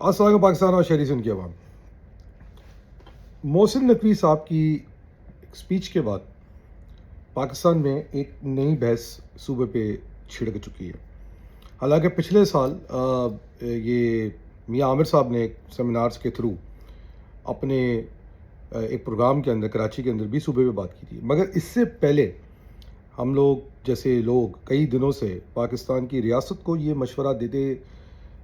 السلام علیکم پاکستان اور شہری سندھ کی عوام. محسن نقوی صاحب کی اسپیچ کے بعد پاکستان میں ایک نئی بحث صوبے پہ چھڑک چکی ہے. حالانکہ پچھلے سال یہ میاں عامر صاحب نے ایک سیمینارز کے تھرو اپنے ایک پروگرام کے اندر کراچی کے اندر بھی صوبے پہ بات کی تھی، مگر اس سے پہلے ہم لوگ جیسے لوگ کئی دنوں سے پاکستان کی ریاست کو یہ مشورہ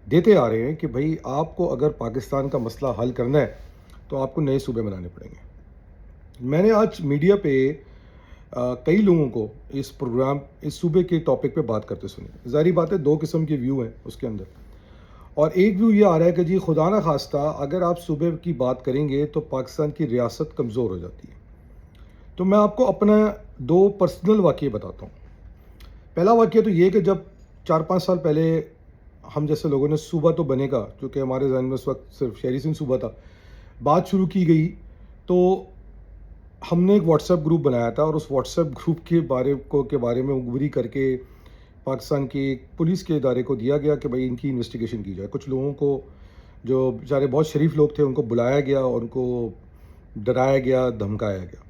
دیتے آ رہے ہیں کہ بھائی آپ کو اگر پاکستان کا مسئلہ حل کرنا ہے تو آپ کو نئے صوبے بنانے پڑیں گے. میں نے آج میڈیا پہ کئی لوگوں کو اس صوبے کے ٹاپک پہ بات کرتے سنی. ظاہری بات ہے دو قسم کے ویو ہیں اس کے اندر، اور ایک ویو یہ آ رہا ہے کہ جی خدا نہ خواستہ اگر آپ صوبے کی بات کریں گے تو پاکستان کی ریاست کمزور ہو جاتی ہے. تو میں آپ کو اپنا دو پرسنل واقعے بتاتا ہوں. پہلا واقعہ تو یہ کہ جب 4-5 سال پہلے ہم جیسے لوگوں نے صوبہ تو بنے گا، کیونکہ ہمارے ذہن میں اس وقت صرف شہری سندھ صوبہ تھا، بات شروع کی گئی تو ہم نے ایک واٹس ایپ گروپ بنایا تھا، اور اس واٹس ایپ گروپ کے بارے میں مخبری کر کے پاکستان کی پولیس کے ادارے کو دیا گیا کہ بھائی ان کی انویسٹیگیشن کی جائے. کچھ لوگوں کو جو بیچارے بہت شریف لوگ تھے ان کو بلایا گیا اور ان کو ڈرایا گیا، دھمکایا گیا.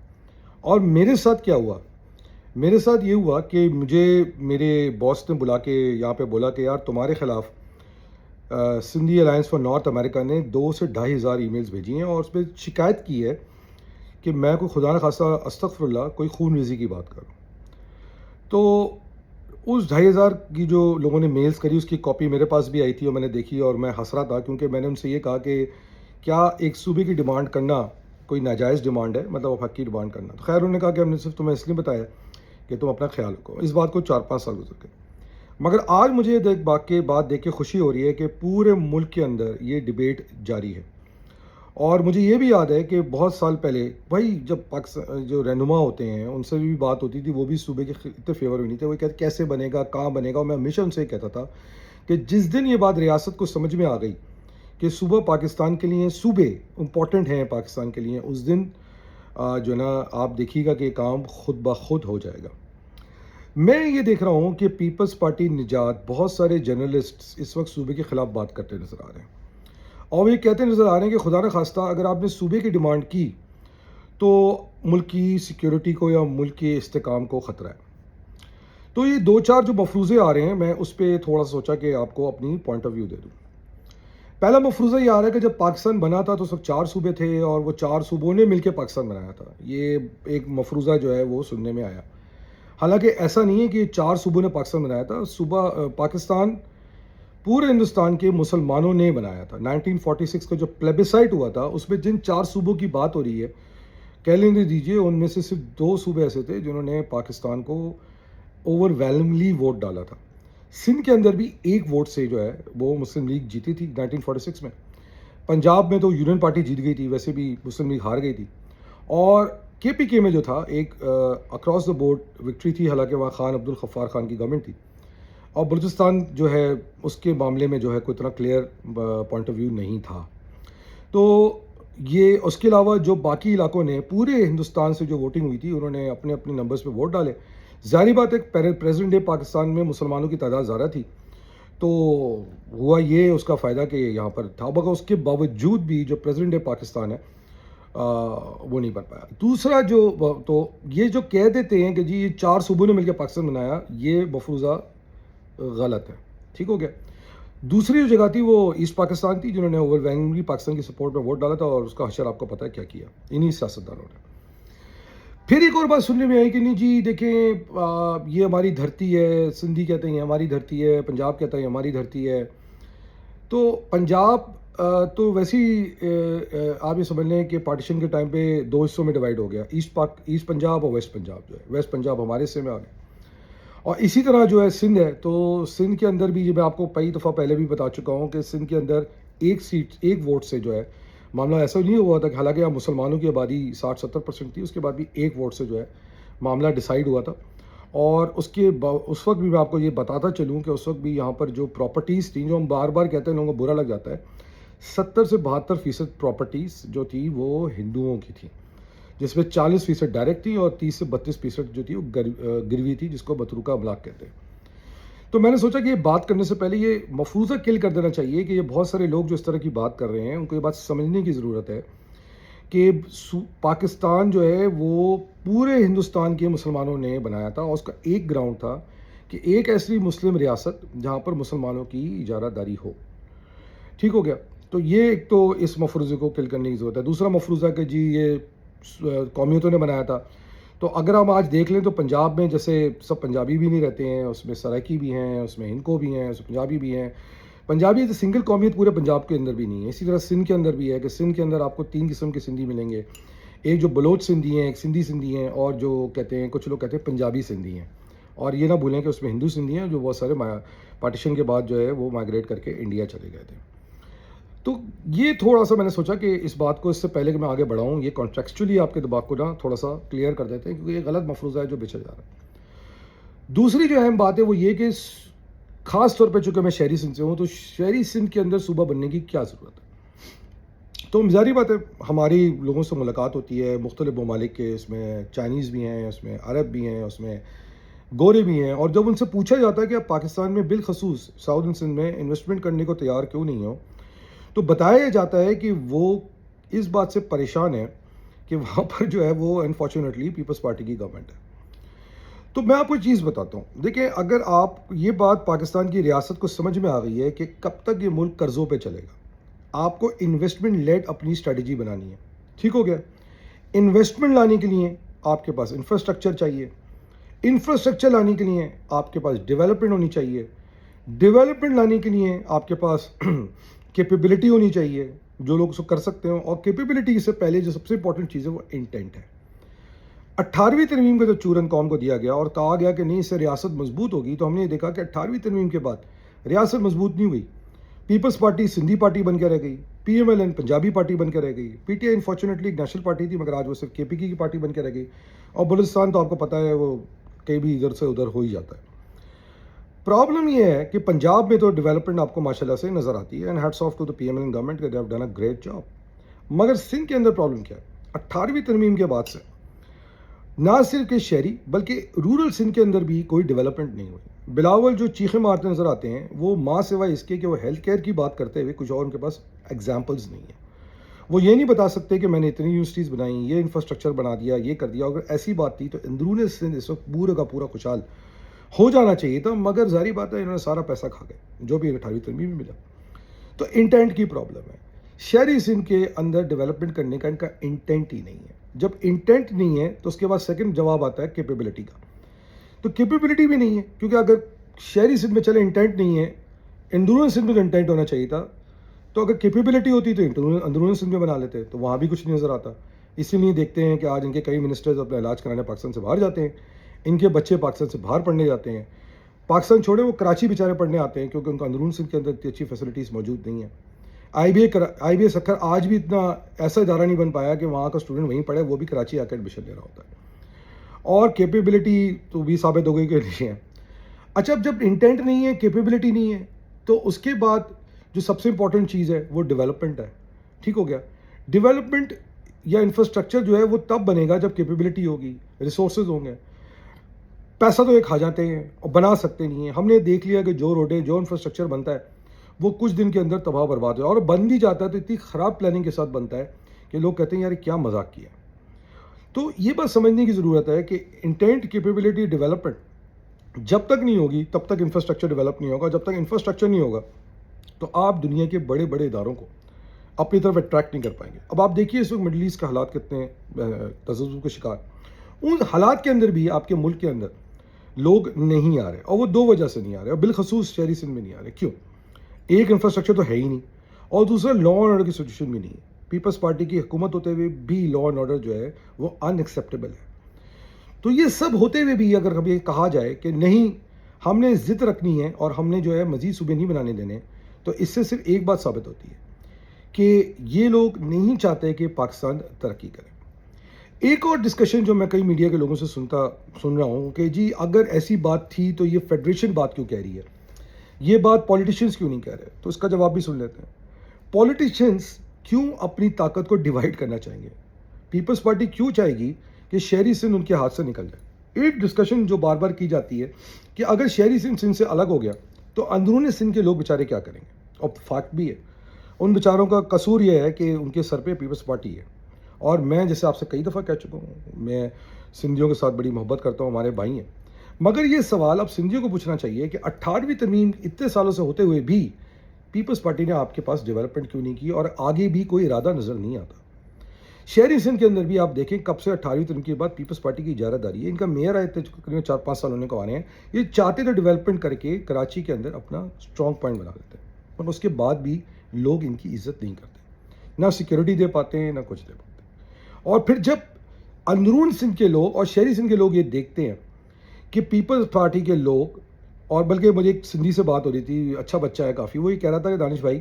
اور میرے ساتھ کیا ہوا؟ میرے ساتھ یہ ہوا کہ مجھے میرے باس نے بلا کے یہاں پہ بولا کہ یار تمہارے خلاف سندھی الائنس فار نارتھ امریکہ نے 2 سے 2,500 ای میلز بھیجی ہیں، اور اس پہ شکایت کی ہے کہ میں کوئی خدا نخواستہ استغفر اللہ کوئی خون ریزی کی بات کروں. تو اس 2,500 کی جو لوگوں نے میلز کری اس کی کاپی میرے پاس بھی آئی تھی، اور میں نے دیکھی اور میں ہنس رہا تھا، کیونکہ میں نے ان سے یہ کہا کہ کیا ایک صوبے کی ڈیمانڈ کرنا کوئی ناجائز ڈیمانڈ ہے؟ مطلب وہ حق کی ڈیمانڈ کرنا. تو خیر انہوں نے کہا کہ ہم نے صرف تمہیں اس لیے بتایا کہ تم اپنا خیال رکھو. اس بات کو 4-5 سال گزر گئے، مگر آج مجھے یہ بات دیکھ کے خوشی ہو رہی ہے کہ پورے ملک کے اندر یہ ڈیبیٹ جاری ہے. اور مجھے یہ بھی یاد ہے کہ بہت سال پہلے بھائی جب پاکستان جو رہنما ہوتے ہیں ان سے بھی بات ہوتی تھی، وہ بھی صوبے کے اتنے فیور میں نہیں تھے. وہ کہتے کیسے بنے گا، کہاں بنے گا. اور میں ہمیشہ ان سے کہتا تھا کہ جس دن یہ بات ریاست کو سمجھ میں آ گئی کہ صوبہ پاکستان کے لیے، صوبے امپورٹنٹ ہیں پاکستان کے لیے، اس دن جو ہے نا آپ دیکھیے گا کہ یہ کام خود بخود ہو جائے گا. میں یہ دیکھ رہا ہوں کہ پیپلز پارٹی نجات بہت سارے جرنلسٹ اس وقت صوبے کے خلاف بات کرتے نظر آ رہے ہیں، اور وہ یہ کہتے نظر آ رہے ہیں کہ خدا نہ خواستہ اگر آپ نے صوبے کی ڈیمانڈ کی تو ملک کی سیکیورٹی کو یا ملک کے استحکام کو خطرہ ہے. تو یہ 2-4 جو مفروضے آ رہے ہیں، میں اس پہ تھوڑا سوچا کہ آپ کو اپنی پوائنٹ آف ویو دے دوں. پہلا مفروضہ یہ آ رہا ہے کہ جب پاکستان بنا تھا تو صرف 4 صوبے تھے، اور وہ 4 صوبوں نے مل کے پاکستان بنایا تھا. یہ ایک مفروضہ جو ہے وہ سننے میں آیا. حالانکہ ایسا نہیں ہے کہ 4 صوبوں نے پاکستان بنایا تھا. پاکستان پورے ہندوستان کے مسلمانوں نے بنایا تھا. 1946 کا جو پلیبیسائٹ ہوا تھا اس میں جن 4 صوبوں کی بات ہو رہی ہے، کہہ لینے دیجیے ان میں سے صرف 2 صوبے ایسے تھے جنہوں نے پاکستان کو اوور ویلملی ووٹ ڈالا تھا. سندھ کے اندر بھی 1 ووٹ سے جو ہے وہ مسلم لیگ جیتی تھی 1946 میں. پنجاب میں تو یونین پارٹی جیت گئی تھی، ویسے بھی مسلم لیگ ہار گئی تھی. اور کے پی کے میں جو تھا ایک اکراس دا بورڈ وکٹری تھی، حالانکہ وہاں خان عبد الغفار خان کی گورنمنٹ تھی. اور بلوچستان جو ہے اس کے معاملے میں جو ہے کوئی اتنا کلیئر پوائنٹ آف ویو نہیں تھا. تو یہ اس کے علاوہ جو باقی علاقوں نے پورے ہندوستان سے جو ووٹنگ ہوئی تھی انہوں نے اپنے اپنے نمبرز پہ ووٹ ڈالے. ظاہری بات ہے پریزنٹ ڈے پاکستان میں مسلمانوں کی تعداد زیادہ تھی، تو ہوا یہ اس کا فائدہ کہ یہاں پر تھا، مگر اس کے باوجود بھی جو پریزنٹ ڈے پاکستان ہے وہ نہیں بن پایا. دوسرا تو یہ جو کہہ دیتے ہیں کہ جی یہ 4 صوبوں نے مل کے پاکستان بنایا، یہ مفروضہ غلط ہے. ٹھیک ہو گیا. دوسری جو جگہ تھی وہ ایسٹ پاکستان تھی، جنہوں نے اوور ویلمنگلی پاکستان کی سپورٹ میں ووٹ ڈالا تھا، اور اس کا حشر آپ کو پتہ ہے کیا کیا انہی سیاستدانوں نے. پھر ایک اور بات سننے میں آئی کہ نہیں جی دیکھیں یہ ہماری دھرتی ہے، سندھی کہتے ہیں ہماری دھرتی ہے، پنجاب کہتا ہے ہماری دھرتی ہے. تو پنجاب تو ویسے ہی آپ یہ سمجھ لیں کہ پارٹیشن کے ٹائم پہ 2 حصوں میں ڈیوائڈ ہو گیا، ایسٹ پنجاب اور ویسٹ پنجاب. جو ہے ویسٹ پنجاب ہمارے حصے میں آ گیا. اور اسی طرح جو ہے سندھ ہے، تو سندھ کے اندر بھی میں آپ کو کئی دفعہ پہلے بھی بتا چکا ہوں کہ سندھ کے اندر 1 ووٹ سے جو ہے معاملہ ایسا نہیں ہوا تھا کہ حالانکہ یہاں مسلمانوں کی آبادی 60-70% تھی، اس کے بعد بھی 1 ووٹ سے جو ہے معاملہ ڈیسائیڈ ہوا تھا. اور اس وقت بھی میں آپ کو یہ بتاتا چلوں کہ اس وقت بھی یہاں پر جو پراپرٹیز تھیں، جو ہم بار بار کہتے ہیں لوگوں کو برا لگ جاتا ہے، 70 سے 72% پراپرٹیز جو تھی وہ ہندوؤں کی تھیں، جس میں 40% ڈائریکٹ تھی اور 30 سے 32% جو تھی وہ گروی تھی، جس کو متروکہ املاک کہتے ہیں. تو میں نے سوچا کہ یہ بات کرنے سے پہلے یہ مفروضہ کل کر دینا چاہیے کہ یہ بہت سارے لوگ جو اس طرح کی بات کر رہے ہیں ان کو یہ بات سمجھنے کی ضرورت ہے کہ پاکستان جو ہے وہ پورے ہندوستان کے مسلمانوں نے بنایا تھا، اور اس کا ایک گراؤنڈ تھا کہ ایک ایسی مسلم ریاست جہاں پر مسلمانوں کی اجارہ داری ہو. ٹھیک ہو گیا. تو یہ ایک تو اس مفروضے کو کل کرنے کی ضرورت ہے. دوسرا مفروضہ کہ جی یہ قومیتوں نے بنایا تھا. تو اگر ہم آج دیکھ لیں تو پنجاب میں جیسے سب پنجابی بھی نہیں رہتے ہیں، اس میں سرائکی بھی ہیں، اس میں ہندکو بھی ہیں، اس میں پنجابی بھی ہیں. پنجابی سنگل قومیت پورے پنجاب کے اندر بھی نہیں ہے. اسی طرح سندھ کے اندر بھی ہے کہ سندھ کے اندر آپ کو 3 قسم کے سندھی ملیں گے. ایک جو بلوچ سندھی ہیں، ایک سندھی ہیں، اور جو کہتے ہیں کچھ لوگ کہتے ہیں پنجابی سندھی ہیں. اور یہ نہ بھولیں کہ اس میں ہندو سندھی ہیں جو بہت سارے پارٹیشن کے بعد جو ہے وہ مائگریٹ کر کے انڈیا چلے گئے تھے. تو یہ تھوڑا سا میں نے سوچا کہ اس بات کو اس سے پہلے کہ میں آگے بڑھاؤں یہ کانٹیکسچولی آپ کے دماغ کو نا تھوڑا سا کلیئر کر دیتے ہیں، کیونکہ یہ غلط مفروضہ ہے جو بچا جا رہا ہے. دوسری جو اہم بات ہے وہ یہ کہ خاص طور پہ چونکہ میں شہری سندھ سے ہوں تو شہری سندھ کے اندر صوبہ بننے کی کیا ضرورت ہے. تو ظاہری بات ہے ہماری لوگوں سے ملاقات ہوتی ہے مختلف ممالک کے، اس میں چائنیز بھی ہیں، اس میں عرب بھی ہیں، اس میں گورے بھی ہیں. اور جب ان سے پوچھا جاتا ہے کہ آپ پاکستان میں بالخصوص ساؤدرن سندھ میں انویسٹمنٹ کرنے کو تیار کیوں نہیں ہو، تو بتایا جاتا ہے کہ وہ اس بات سے پریشان ہے کہ وہاں پر جو ہے وہ انفارچونیٹلی پیپلز پارٹی کی گورنمنٹ ہے. تو میں آپ کو چیز بتاتا ہوں، دیکھیں اگر آپ یہ بات پاکستان کی ریاست کو سمجھ میں آ گئی ہے کہ کب تک یہ ملک قرضوں پہ چلے گا، آپ کو انویسٹمنٹ لیڈ اپنی اسٹریٹجی بنانی ہے. ٹھیک ہو گیا. انویسٹمنٹ لانے کے لیے آپ کے پاس انفراسٹرکچر چاہیے. انفراسٹرکچر لانے کے لیے آپ کے پاس ڈیولپمنٹ ہونی چاہیے. ڈیولپمنٹ لانے کے لیے آپ کے پاس کیپیبلٹی ہونی چاہیے جو لوگ اس کو کر سکتے ہوں. اور کیپیبلٹی سے پہلے جو سب سے امپورٹنٹ چیز ہے وہ انٹینٹ ہے. 18ویں ترمیم کا جو چورن قوم کو دیا گیا اور کہا گیا کہ نہیں اس سے ریاست مضبوط ہوگی، تو ہم نے دیکھا کہ 18ویں ترمیم کے بعد ریاست مضبوط نہیں ہوئی. پیپلز پارٹی سندھی پارٹی بن کے رہ گئی، P M L N Punjabi party بن کے رہ گئی، پی ٹی آئی انفارچونیٹلی ایک نیشنل پارٹی تھی مگر آج وہ صرف کے پی کی پارٹی بن کے رہ گئی. اور بلوچستان تو آپ کو پتہ ہے وہ کہیں بھی ادھر سے ادھر ہو ہی جاتا ہے. پرابلم یہ ہے کہ پنجاب میں تو ڈیولپمنٹ آپ کو ماشاءاللہ سے نظر آتی ہے، and hats off to the P M L N government کہ they have done a great job. مگر سندھ کے اندر پرابلم کیا ہے؟ 18ویں ترمیم کے بعد سے نہ صرف کہ شہری بلکہ رورل سندھ کے اندر بھی کوئی ڈیولپمنٹ نہیں ہوئی. بلاول جو چیخیں مارتے نظر آتے ہیں وہ ماں سوائے اس کے کہ وہ ہیلتھ کیئر کی بات کرتے ہوئے کچھ اور ان کے پاس ایگزامپلز نہیں ہیں. وہ یہ نہیں بتا سکتے کہ میں نے اتنی یونیورسٹیز بنائیں، یہ انفراسٹرکچر بنا دیا، یہ کر دیا. اگر ایسی بات تھی تو اندرون سندھ اس وقت پورا کا پورا خوشحال ہو جانا چاہیے تھا. مگر ظاہری بات ہے انہوں نے سارا پیسہ کھا گئے جو بھی 18ویں ترمیم میں ملا. تو انٹینٹ کی پرابلم ہے. شہری سندھ کے اندر ڈیولپمنٹ کرنے کا ان کا انٹینٹ ہی نہیں ہے. جب انٹینٹ نہیں ہے تو اس کے بعد سیکنڈ جواب آتا ہے کیپیبلٹی کا. تو کیپیبلٹی بھی نہیں ہے کیونکہ اگر شہری سندھ میں چلے انٹینٹ نہیں ہے، اندرون سندھ میں تو انٹینٹ ہونا چاہیے تھا. تو اگر کیپیبلٹی ہوتی تو اندرون سندھ میں بنا لیتے، تو وہاں بھی کچھ نہیں نظر آتا. اسی لیے دیکھتے ہیں کہ آج ان کے کئی منسٹرز اپنا علاج کرانے پاکستان سے باہر جاتے ہیں، ان کے بچے پاکستان سے باہر پڑھنے جاتے ہیں. پاکستان چھوڑے وہ کراچی بیچارے پڑھنے آتے ہیں کیونکہ ان کا اندرون سندھ کے اندر اتنی اچھی فیسلٹیز موجود نہیں ہیں. آئی بی اے سکھر آج بھی اتنا ایسا ادارہ نہیں بن پایا کہ وہاں کا اسٹوڈنٹ وہیں پڑھے، وہ بھی کراچی آ کے ایڈمیشن لے رہا ہوتا ہے. اور کیپیبلٹی تو بھی ثابت ہو گئی کہ نہیں ہے. اچھا اب جب انٹینٹ نہیں ہے، کیپیبلٹی نہیں ہے، تو اس کے بعد جو سب سے امپورٹنٹ چیز ہے وہ ڈیولپمنٹ ہے. ٹھیک ہو گیا. ڈیولپمنٹ یا انفراسٹرکچر جو ہے وہ تب بنے گا جب کیپیبلٹی ہوگی، ریسورسز ہوں گے. پیسہ تو یہ کھا جاتے ہیں اور بنا سکتے نہیں ہیں. ہم نے دیکھ لیا کہ جو روڈیں جو انفراسٹرکچر بنتا ہے وہ کچھ دن کے اندر تباہ برباد ہے، اور بن بھی جاتا ہے تو اتنی خراب پلاننگ کے ساتھ بنتا ہے کہ لوگ کہتے ہیں یار کیا مذاق کیا. تو یہ بات سمجھنے کی ضرورت ہے کہ انٹینٹ، کیپیبلٹی، ڈیولپمنٹ جب تک نہیں ہوگی تب تک انفراسٹرکچر ڈیولپ نہیں ہوگا. جب تک انفراسٹرکچر نہیں ہوگا تو آپ دنیا کے بڑے بڑے اداروں کو اپنی طرف اٹریکٹ نہیں کر پائیں گے. اب آپ دیکھیے اس وقت مڈل ایسٹ کا حالات کتنے تذبذب کے شکار. ان حالات کے اندر بھی آپ کے ملک کے اندر لوگ نہیں آ رہے، اور وہ 2 وجہ سے نہیں آ رہے، اور بالخصوص شہری سندھ میں نہیں آ رہے. کیوں؟ ایک انفراسٹرکچر تو ہے ہی نہیں، اور دوسرا لا اینڈ آرڈر کی سچویشن بھی نہیں ہے. پیپلز پارٹی کی حکومت ہوتے ہوئے بھی لا اینڈ آرڈر جو ہے وہ ان ایکسیپٹیبل ہے. تو یہ سب ہوتے ہوئے بھی اگر ہمیں کہا جائے کہ نہیں ہم نے ضد رکھنی ہے اور ہم نے جو ہے مزید صوبے نہیں بنانے دینے، تو اس سے صرف ایک بات ثابت ہوتی ہے کہ یہ لوگ نہیں چاہتے کہ پاکستان ترقی کرے. ایک اور ڈسکشن جو میں کئی میڈیا کے لوگوں سے سن رہا ہوں کہ جی اگر ایسی بات تھی تو یہ فیڈریشن بات کیوں کہہ رہی ہے، یہ بات پولیٹیشینز کیوں نہیں کہہ رہے. تو اس کا جواب بھی سن لیتے ہیں. پولیٹیشینز کیوں اپنی طاقت کو ڈیوائڈ کرنا چاہیں گے؟ پیپلز پارٹی کیوں چاہے گی کہ شہری سندھ ان کے ہاتھ سے نکل جائے؟ ایک ڈسکشن جو بار بار کی جاتی ہے کہ اگر شہری سندھ سے الگ ہو گیا تو اندرون سندھ کے لوگ بیچارے کیا کریں گے، اور فیکٹ بھی ہے ان بیچاروں کا قصور یہ ہے کہ ان کے سر پہ پیپلز پارٹی ہے. اور میں جیسے آپ سے کئی دفعہ کہہ چکا ہوں، میں سندھیوں کے ساتھ بڑی محبت کرتا ہوں، ہمارے بھائی ہیں، مگر یہ سوال اب سندھیوں کو پوچھنا چاہیے کہ 18ویں ترمیم اتنے سالوں سے ہوتے ہوئے بھی پیپلز پارٹی نے آپ کے پاس ڈیولپمنٹ کیوں نہیں کی، اور آگے بھی کوئی ارادہ نظر نہیں آتا. شہری سندھ کے اندر بھی آپ دیکھیں کب سے 18ویں ترمیم کے بعد پیپلز پارٹی کی اجارہ داری ہے. ان کا میئر آئے تھے تقریباً 4-5 سال ہونے کو آنے ہیں. یہ چاہتے تھے ڈیولپمنٹ کر کے کراچی کے اندر اپنا اسٹرانگ پوائنٹ بنا لیتے ہیں، مگر اس کے بعد بھی لوگ ان کی عزت نہیں کرتے، نہ سیکیورٹی دے پاتے ہیں نہ کچھ دے پاتے ہیں. اور پھر جب اندرون سندھ کے لوگ اور شہری سندھ کے لوگ یہ دیکھتے ہیں کہ پیپلز پارٹی کے لوگ، اور بلکہ مجھے ایک سندھی سے بات ہو رہی تھی، اچھا بچہ ہے کافی، وہ یہ کہہ رہا تھا کہ دانش بھائی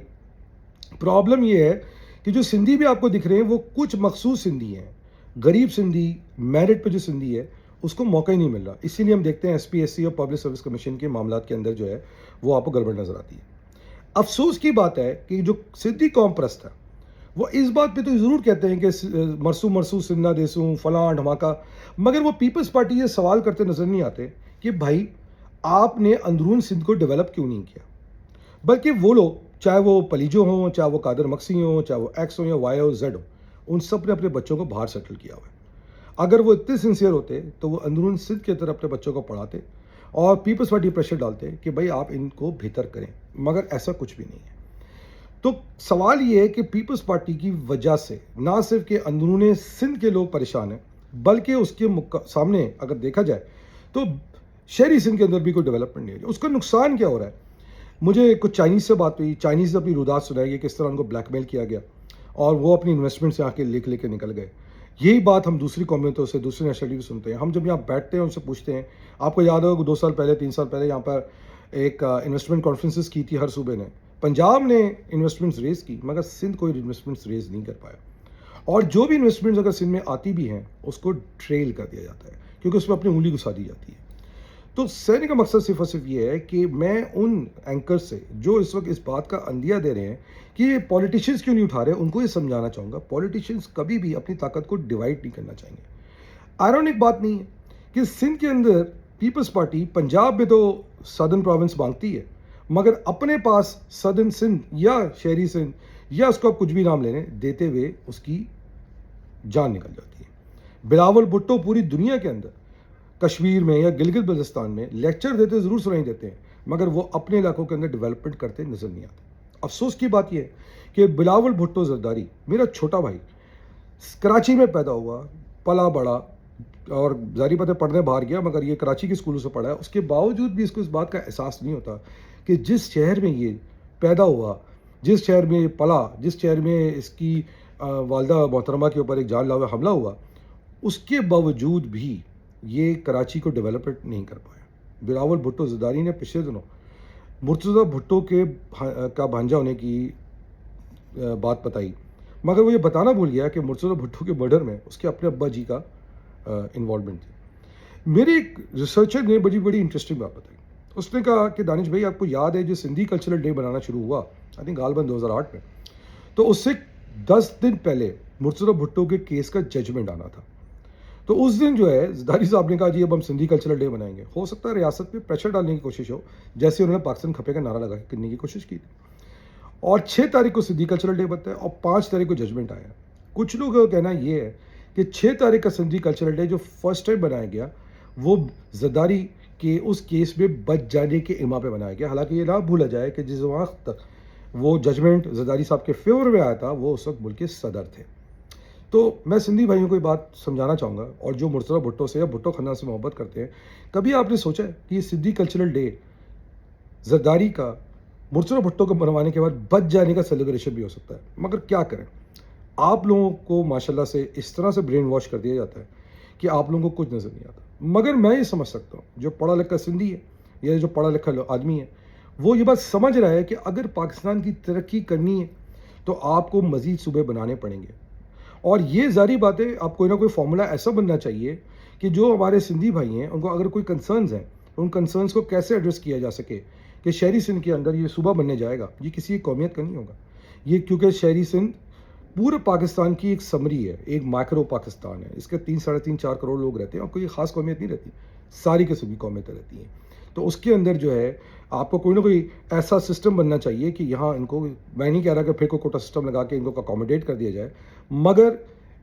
پرابلم یہ ہے کہ جو سندھی بھی آپ کو دکھ رہے ہیں وہ کچھ مخصوص سندھی ہیں، غریب سندھی، میرٹ پہ جو سندھی ہے اس کو موقع ہی نہیں مل رہا. اسی لیے ہم دیکھتے ہیں ایس پی ایس سی اور پبلک سروس کمیشن کے معاملات کے اندر جو ہے وہ آپ کو گڑبڑ نظر آتی ہے. افسوس کی بات ہے کہ جو سندھی قوم پرست ہے وہ اس بات پہ تو ضرور کہتے ہیں کہ مرسو مرسو سندھا دیسوں فلاں دھماکہ، مگر وہ پیپلز پارٹی یہ سوال کرتے نظر نہیں آتے کہ بھائی آپ نے اندرون سندھ کو ڈیولپ کیوں نہیں کیا. بلکہ وہ لوگ، چاہے وہ پلیجو ہوں، چاہے وہ قادر مکسی ہوں، چاہے وہ ایکس ہوں یا وائی ہو زیڈ ہو، ان سب نے اپنے بچوں کو باہر سیٹل کیا ہوا ہے. اگر وہ اتنے سنسیئر ہوتے تو وہ اندرون سندھ کے طرف اپنے بچوں کو پڑھاتے اور پیپلز پارٹی پریشر ڈالتے کہ بھائی آپ ان کو بہتر کریں، مگر ایسا کچھ بھی نہیں ہے. تو سوال یہ ہے کہ پیپلز پارٹی کی وجہ سے نہ صرف کہ اندرون سندھ کے لوگ پریشان ہیں، بلکہ اس کے سامنے اگر دیکھا جائے تو شہری سندھ کے اندر بھی کوئی ڈیولپمنٹ نہیں ہے. اس کا نقصان کیا ہو رہا ہے؟ مجھے کچھ چائنیز سے بات ہوئی، چائنیز نے اپنی رودات سنائی کہ کس طرح ان کو بلیک میل کیا گیا اور وہ اپنی انویسٹمنٹ سے آ کے لے کے نکل گئے. یہی بات ہم دوسری کمیونٹیوں سے، دوسری نیشنلٹی سے سنتے ہیں. ہم جب یہاں بیٹھتے ہیں ان سے پوچھتے ہیں، آپ کو یاد ہوگا کہ 2 سال پہلے 3 سال پہلے یہاں پر ایک انویسٹمنٹ کانفرنسز کی تھی ہر صوبے نے. پنجاب نے انویسٹمنٹس ریز کی مگر سندھ کوئی انویسٹمنٹس ریز نہیں کر پایا. اور جو بھی انویسٹمنٹس اگر سندھ میں آتی بھی ہیں اس کو ٹریل کر دیا جاتا ہے کیونکہ اس میں اپنی انگلی گھسا دی جاتی ہے. تو کہنے کا مقصد صرف اور صرف یہ ہے کہ میں ان اینکر سے جو اس وقت اس بات کا اندیہ دے رہے ہیں کہ یہ پولیٹیشینز کیوں نہیں اٹھا رہے، ان کو یہ سمجھانا چاہوں گا پولیٹیشینز کبھی بھی اپنی طاقت کو ڈیوائڈ نہیں کرنا چاہیں گے. آئرونک بات نہیں ہے کہ سندھ کے اندر پیپلز پارٹی پنجاب میں تو سدرن پروونس مانگتی ہے مگر اپنے پاس سدرن سندھ یا شہری سندھ یا اس کو آپ کچھ بھی نام لینے دیتے ہوئے اس کی جان نکل جاتی ہے. بلاول بھٹو پوری دنیا کے اندر کشمیر میں یا گلگت بلتستان میں لیکچر دیتے ضرور سنائی دیتے ہیں مگر وہ اپنے علاقوں کے اندر ڈیولپمنٹ کرتے نظر نہیں آتے. افسوس کی بات یہ ہے کہ بلاول بھٹو زرداری میرا چھوٹا بھائی کراچی میں پیدا ہوا، پلا بڑا، اور ظاہری بات ہے پڑھنے باہر گیا مگر یہ کراچی کے اسکولوں سے پڑھا ہے. اس کے باوجود بھی اس کو اس بات کا احساس نہیں ہوتا کہ جس شہر میں یہ پیدا ہوا، جس شہر میں یہ پلا، جس شہر میں اس کی والدہ محترمہ کے اوپر ایک جان لیوا حملہ ہوا، اس کے باوجود بھی یہ کراچی کو ڈیولپمنٹ نہیں کر پایا. بلاول بھٹو زرداری نے پچھلے دنوں مرتضیٰ بھٹو کا بھانجا ہونے کی بات بتائی مگر وہ یہ بتانا بھول گیا کہ مرتضیٰ بھٹو کے مرڈر میں اس کے اپنے ابا جی کا انوالومنٹ تھی. میرے ایک ریسرچر نے بڑی انٹرسٹنگ بات بتائی. اس نے کہا کہ دانش بھائی آپ کو یاد ہے جو سندھی کلچرل ڈے بنانا شروع ہوا آئی تھنک غالباً 2008 میں، تو اس سے 10 دن پہلے مرتضیٰ بھٹو کے کیس کا ججمنٹ آنا تھا. تو اس دن جو ہے زرداری صاحب نے کہا جی اب ہم سندھی کلچرل ڈے بنائیں گے. ہو سکتا ہے ریاست پہ پریشر ڈالنے کی کوشش ہو جیسے انہوں نے پاکستان کھپے کا نعرہ لگا کرنے کی کوشش کی تھی. اور 6 تاریخ کو سندھی کلچرل ڈے بنتا ہے اور 5 تاریخ کو ججمنٹ آیا. کچھ لوگوں کا کہنا یہ ہے کہ 6 تاریخ کا سندھی کلچرل ڈے جو فرسٹ ٹائم بنایا گیا وہ زرداری کے اس کیس میں بچ جانے کے اما پہ بنایا گیا. حالانکہ یہ نہ بھولا جائے کہ جس وقت وہ ججمنٹ زرداری صاحب کے فیور میں آیا تھا وہ اس وقت ملک کے صدر تھے. تو میں سندھی بھائیوں کو یہ بات سمجھانا چاہوں گا اور جو مرتضیٰ بھٹو سے یا بھٹو خاندان سے محبت کرتے ہیں، کبھی آپ نے سوچا ہے کہ یہ سندھی کلچرل ڈے زرداری کا مرتضیٰ بھٹو کو بنوانے کے بعد بچ جانے کا سیلیبریشن بھی ہو سکتا ہے؟ مگر کیا کریں، آپ لوگوں کو ماشاءاللہ سے اس طرح سے برین واش کر دیا جاتا ہے کہ آپ لوگوں کو کچھ نظر نہیں آتا. مگر میں یہ سمجھ سکتا ہوں جو پڑھا لکھا سندھی ہے یا جو پڑھا لکھا آدمی ہے وہ یہ بات سمجھ رہا ہے کہ اگر پاکستان کی ترقی کرنی ہے تو آپ کو مزید صوبے بنانے پڑیں گے. اور یہ ظاہری بات ہے آپ کوئی نہ کوئی فارمولہ ایسا بننا چاہیے کہ جو ہمارے سندھی بھائی ہیں ان کو اگر کوئی کنسرنز ہیں ان کنسرنز کو کیسے ایڈریس کیا جا سکے کہ شہری سندھ کے اندر یہ صوبہ بننے جائے گا. یہ کسی قومیت کا نہیں ہوگا، یہ کیونکہ شہری سندھ پورے پاکستان کی ایک سمری ہے، ایک مائکرو پاکستان ہے، اس کے 3 ساڑھے 3 4 کروڑ لوگ رہتے ہیں اور کوئی خاص قومیت نہیں رہتی، ساری کے سبھی قومیتیں رہتی ہیں. تو اس کے اندر جو ہے آپ کو کوئی نہ کوئی ایسا سسٹم بننا چاہیے کہ یہاں ان کو، میں نہیں کہہ رہا کہ پھر کو کوٹا سسٹم لگا کے ان کو اکوموڈیٹ کر دیا جائے، مگر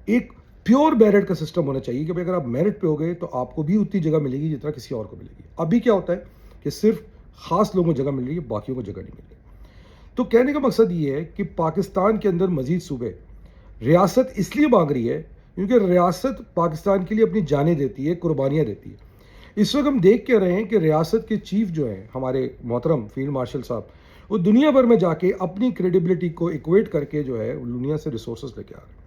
ایک پیور میرٹ کا سسٹم ہونا چاہیے کہ اگر آپ میرٹ پہ ہو گئے تو آپ کو بھی اتنی جگہ ملے گی جتنا کسی اور کو ملے گی. ابھی کیا ہوتا ہے کہ صرف خاص لوگوں کو جگہ مل رہی ہے، باقیوں کو جگہ نہیں مل رہی. تو کہنے کا مقصد یہ ہے کہ پاکستان کے اندر مزید صوبے ریاست اس لیے مانگ رہی ہے کیونکہ ریاست پاکستان کے لیے اپنی جانیں دیتی ہے، قربانیاں دیتی ہے. اس وقت ہم دیکھ کے رہے ہیں کہ ریاست کے چیف جو ہیں ہمارے محترم فیلڈ مارشل صاحب، وہ دنیا بھر میں جا کے اپنی کریڈیبلٹی کو ایکویٹ کر کے جو ہے دنیا سے ریسورسز لے کے آ رہے ہیں.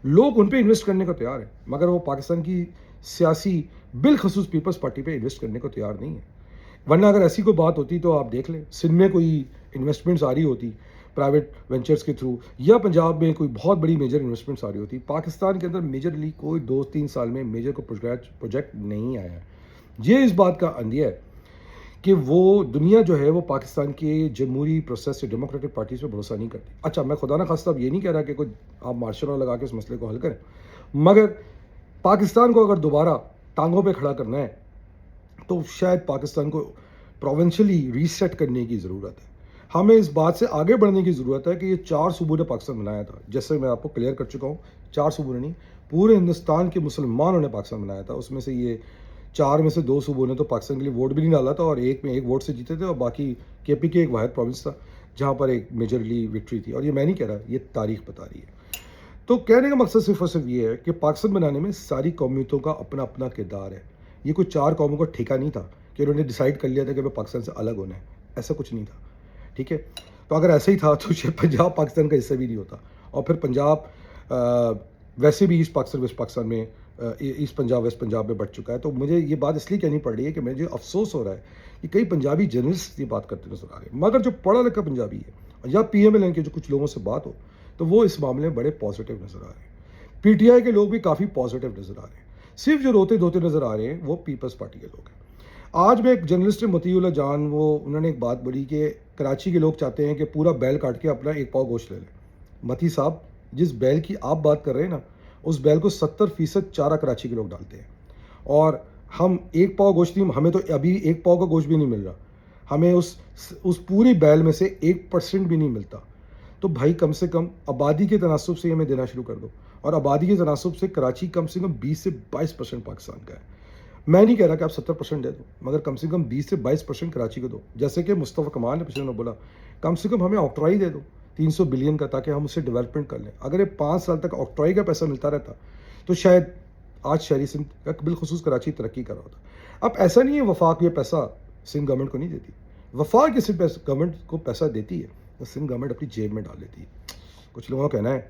لوگ ان پہ انویسٹ کرنے کو تیار ہیں، مگر وہ پاکستان کی سیاسی بالخصوص پیپلز پارٹی پہ انویسٹ کرنے کو تیار نہیں ہے. ورنہ اگر ایسی کوئی بات ہوتی تو آپ دیکھ لیں سندھ میں کوئی انویسٹمنٹس آ رہی ہوتی پرائیویٹ وینچرز کے تھرو، یا پنجاب میں کوئی بہت بڑی میجر انویسٹمنٹس آ رہی ہوتی. پاکستان کے اندر میجرلی کوئی 2 3 سال میں میجر کو پروجیکٹ نہیں آیا ہے. یہ اس بات کا اندیہ ہے کہ وہ دنیا جو ہے وہ پاکستان کے جمہوری پروسیس سے ڈیموکریٹک پارٹیز پہ بھروسہ نہیں کرتی. اچھا میں خدا نہ خواستہ اب یہ نہیں کہہ رہا کہ کوئی آپ مارشل لا لگا کے اس مسئلے کو حل کریں، مگر پاکستان کو اگر دوبارہ ٹانگوں پہ کھڑا کرنا ہے تو شاید پاکستان کو پروونشلی ریسیٹ کرنے کی ضرورت ہے. ہمیں اس بات سے آگے بڑھنے کی ضرورت ہے کہ یہ 4 صوبوں نے پاکستان بنایا تھا، جیسے میں آپ کو کلیئر کر چکا ہوں. 4 صوبوں نے نہیں، پورے ہندوستان کے مسلمانوں نے پاکستان بنایا تھا. اس میں سے یہ 4 میں سے 2 صوبوں نے تو پاکستان کے لیے ووٹ بھی نہیں ڈالا تھا، اور ایک میں 1 ووٹ سے جیتے تھے، اور باقی کے پی کے ایک واحد پروونس تھا جہاں پر ایک میجرلی وکٹری تھی. اور یہ میں نہیں کہہ رہا، یہ تاریخ بتا رہی ہے. تو کہنے کا مقصد صرف اور صرف یہ ہے کہ پاکستان بنانے میں ساری قومیتوں کا اپنا اپنا کردار ہے. یہ کوئی 4 قوموں کا ٹھیکہ نہیں تھا کہ انہوں نے ڈیسائیڈ کر لیا تھا کہ ہمیں پاکستان سے الگ ہونا ہے. ایسا کچھ نہیں تھا، ٹھیک ہے. تو اگر ایسا ہی تھا تو شاید پنجاب پاکستان کا حصہ بھی نہیں ہوتا، اور پھر پنجاب ویسے بھی ایسٹ پاکستان ویسٹ پاکستان میں، ایسٹ پنجاب ویسٹ پنجاب میں بٹ چکا ہے. تو مجھے یہ بات اس لیے کہنی پڑ رہی ہے کہ مجھے افسوس ہو رہا ہے کہ کئی پنجابی جرنلسٹ یہ بات کرتے نظر آ رہے ہیں، مگر جو پڑھا لکھا پنجابی ہے یا پی ایم ایل این کے جو کچھ لوگوں سے بات ہو تو وہ اس معاملے میں بڑے پازیٹیو نظر آ رہے ہیں. پی ٹی آئی کے لوگ بھی کافی پازیٹیو نظر آ رہے ہیں. صرف جو روتے دھوتے نظر آ رہے ہیں وہ پیپلز پارٹی کے لوگ ہیں. آج میں ایک جرنلسٹ مطیع اللہ جان، انہوں نے ایک بات بولی کہ کراچی کے لوگ چاہتے ہیں کہ پورا بیل کاٹ کے اپنا 1 پاؤ گوشت لے لیں. متی صاحب، جس بیل کی آپ بات کر رہے ہیں نا، اس بیل کو 70% چارہ کراچی کے لوگ ڈالتے ہیں، اور ہم 1 پاؤ گوشت نہیں، ہمیں تو ابھی 1 پاؤ کا گوشت بھی نہیں مل رہا، ہمیں اس پوری بیل میں سے 1% بھی نہیں ملتا. تو بھائی کم سے کم آبادی کے تناسب سے ہمیں دینا شروع کر دو، اور آبادی کے تناسب سے کراچی کم سے کم 20 سے 22% پاکستان کا ہے. میں نہیں کہہ رہا کہ آپ 70% دے دو، مگر کم سے کم 20 سے 22% کراچی کو دو. جیسے کہ مصطفیٰ کمال نے پچھلے دنوں بولا، کم سے کم ہمیں آکٹرائی دے دو 300 بلین کا، تاکہ ہم اسے ڈیولپمنٹ کر لیں. اگر یہ 5 سال تک آکٹرائی کا پیسہ ملتا رہتا تو شاید آج شہری سندھ بالخصوص کراچی ترقی کر رہا ہوتا. اب ایسا نہیں ہے وفاق یہ پیسہ سندھ گورنمنٹ کو نہیں دیتی، وفاق یہ صرف گورنمنٹ کو پیسہ دیتی ہے، تو سندھ گورنمنٹ اپنی جیب میں ڈال لیتی ہے. کچھ لوگوں کا کہنا ہے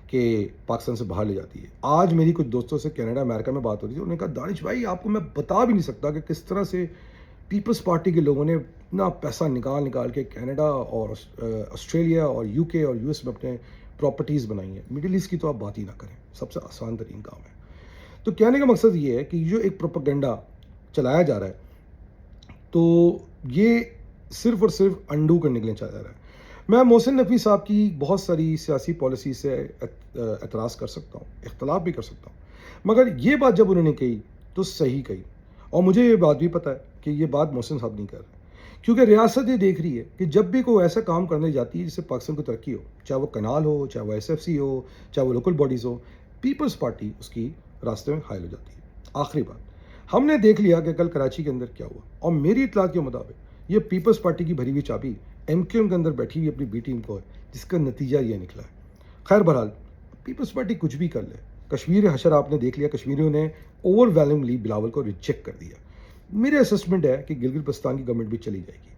کہ پاکستان سے باہر لے جاتی ہے. آج میری کچھ دوستوں سے کینیڈا امریکہ میں بات ہو رہی تھی، انہوں نے کہا دانش بھائی آپ کو میں بتا بھی نہیں سکتا کہ کس طرح سے پیپلز پارٹی کے لوگوں نے اتنا پیسہ نکال کے کینیڈا اور آسٹریلیا اور یو کے اور یو ایس میں اپنے پراپرٹیز بنائی ہیں. مڈل ایسٹ کی تو آپ بات ہی نہ کریں، سب سے آسان ترین کام ہے. تو کہنے کا مقصد یہ ہے کہ جو ایک پروپیگنڈا چلایا جا رہا ہے تو یہ صرف اور صرف انڈو کرنے کے لیے چلایا جا رہا ہے. میں محسن نقوی صاحب کی بہت ساری سیاسی پالیسی سے اعتراض کر سکتا ہوں، اختلاف بھی کر سکتا ہوں، مگر یہ بات جب انہوں نے کہی تو صحیح کہی. اور مجھے یہ بات بھی پتہ ہے کہ یہ بات محسن صاحب نہیں کر رہے، کیونکہ ریاست یہ دیکھ رہی ہے کہ جب بھی کوئی ایسا کام کرنے جاتی ہے جس سے پاکستان کو ترقی ہو، چاہے وہ کنال ہو، چاہے وہ ایس ایف سی ہو، چاہے وہ لوکل باڈیز ہو، پیپلز پارٹی اس کی راستے میں حائل ہو جاتی ہے. آخری بات، ہم نے دیکھ لیا کہ کل کراچی کے اندر کیا ہوا، اور میری اطلاعات کے مطابق یہ پیپلز پارٹی کی بھری ہوئی چابی ایم کیو ایم کے اندر بیٹھی ہوئی اپنی بی ٹیم کو ہے، جس کا نتیجہ یہ نکلا ہے. خیر بہرحال پیپلز پارٹی کچھ بھی کر لے، کشمیر حشر آپ نے دیکھ لیا، کشمیریوں نے اوور ویلملی بلاول کو ریجیکٹ کر دیا. میرے اسسمنٹ ہے کہ گلگت بلتستان کی گورنمنٹ بھی چلی جائے گی.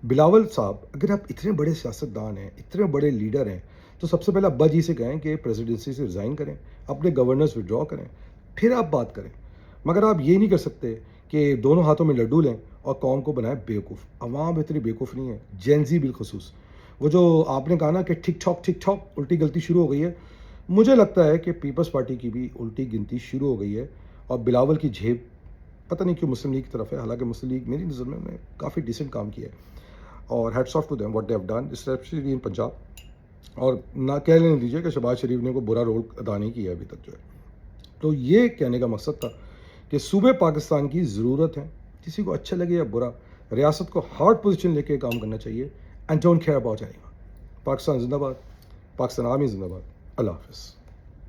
بلاول صاحب، اگر آپ اتنے بڑے سیاستدان ہیں، اتنے بڑے لیڈر ہیں، تو سب سے پہلے ابا جی سے کہیں کہ پریزیڈنسی سے ریزائن کریں، اپنے گورنرز وڈرا کریں، پھر آپ بات کریں. مگر آپ یہ نہیں کر سکتے کہ دونوں ہاتھوں میں لڈو لیں اور قوم کو بنائیں بیوقوف. عوام اتنی بیوقوف نہیں ہے، جین زی بالخصوص. وہ جو آپ نے کہا نا کہ ٹھیک ٹھاک الٹی گلتی شروع ہو گئی ہے، مجھے لگتا ہے کہ پیپلز پارٹی کی بھی الٹی گنتی شروع ہو گئی ہے. اور بلاول کی جھیب پتہ نہیں کیوں مسلم لیگ کی طرف ہے، حالانکہ مسلم لیگ میری نظر میں کافی ڈیسنٹ کام کیا ہے، اور hats off to them what they have done specially in Punjab. اور نہ کہہ لینے دیجیے کہ شہباز شریف نے کوئی برا رول ادا نہیں کیا ابھی تک جو ہے. تو یہ کہنے کا مقصد تھا کہ صوبے پاکستان کی ضرورت ہے, کسی کو اچھا لگے یا برا, ریاست کو ہارڈ پوزیشن لے کے کام کرنا چاہیے. And don't care about any one. Pakistan زندہ باد, پاکستان آرمی زندہ باد. اللہ حافظ.